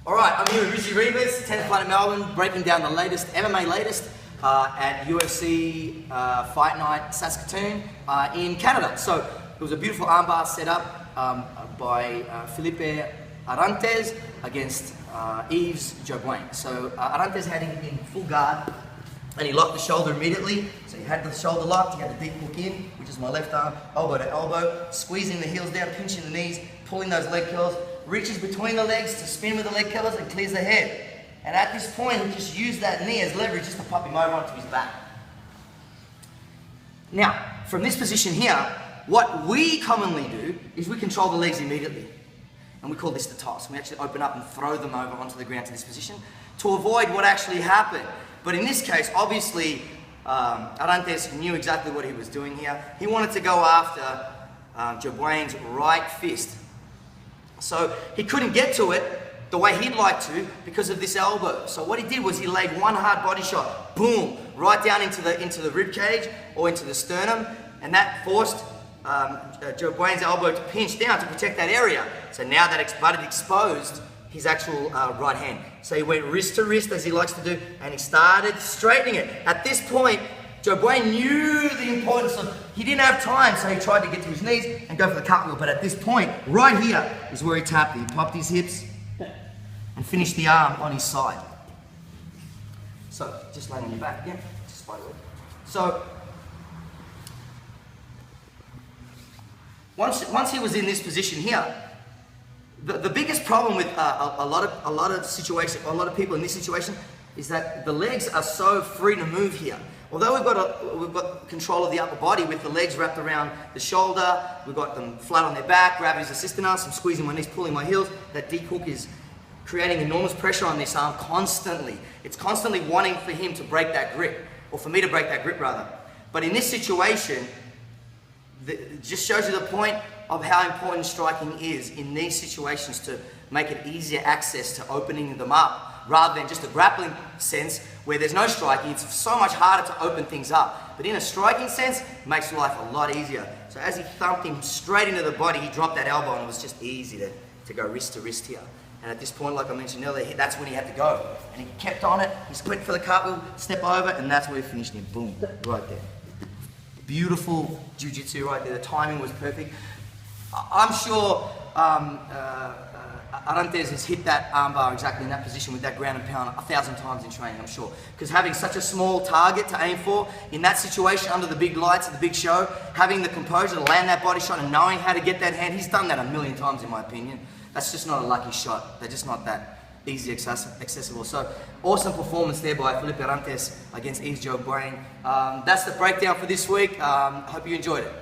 Alright, I'm here with Rizzy Rivas, 10th Planet Melbourne, breaking down the latest MMA at UFC Fight Night Saskatoon in Canada. So it was a beautiful armbar set up by Felipe Arantes against Yves Jobwain. So Arantes had him in full guard and he locked the shoulder immediately. So he had the shoulder locked, he had the deep hook in, which is my left arm, elbow to elbow, squeezing the heels down, pinching the knees, pulling those leg curls, reaches between the legs to spin with the leg curls and clears the head. And at this point, he just used that knee as leverage just to pop him over onto his back. Now, from this position here, what we commonly do is we control the legs immediately. And we call this the toss. We actually open up and throw them over onto the ground to this position to avoid what actually happened. But in this case, obviously, Arantes knew exactly what he was doing here. He wanted to go after Jobwain's right fist. So he couldn't get to it the way he'd like to because of this elbow. So what he did was he laid one hard body shot, boom, right down into the rib cage or into the sternum, and that forced Jobwain's elbow to pinch down to protect that area. So now that it exposed his actual right hand. So he went wrist to wrist as he likes to do, and he started straightening it. At this point, Jobwain knew the importance of, he didn't have time, so he tried to get to his knees and go for the cartwheel. But at this point, right here, is where he tapped it. He popped his hips and finished the arm on his side. So, just laying on your back again, just by the way. So, once he was in this position here, the biggest problem with a lot of people in this situation is that the legs are so free to move here. Although we've got control of the upper body with the legs wrapped around the shoulder, we've got them flat on their back, gravity's assisting us, I'm squeezing my knees, pulling my heels, that deep hook is creating enormous pressure on this arm constantly. It's constantly wanting for him to break that grip, or for me to break that grip rather. But in this situation, it just shows you the point of how important striking is in these situations to make it easier access to opening them up, rather than just a grappling sense where there's no striking. It's so much harder to open things up. But in a striking sense, it makes life a lot easier. So as he thumped him straight into the body, he dropped that elbow and it was just easy to go wrist to wrist here. And at this point, like I mentioned earlier, that's when he had to go. And he kept on it, he went for the cartwheel, step over, and that's where he finished him. Boom, right there. Beautiful jiu-jitsu right there, the timing was perfect. I'm sure Arantes has hit that armbar exactly in that position with that ground and pound 1,000 times in training, I'm sure. Because having such a small target to aim for, in that situation under the big lights of the big show, having the composure to land that body shot and knowing how to get that hand, he's done that a million times in my opinion. That's just not a lucky shot. They're just not that easy accessible. So, awesome performance there by Felipe Arantes against Yves Jobwain. That's the breakdown for this week. Hope you enjoyed it.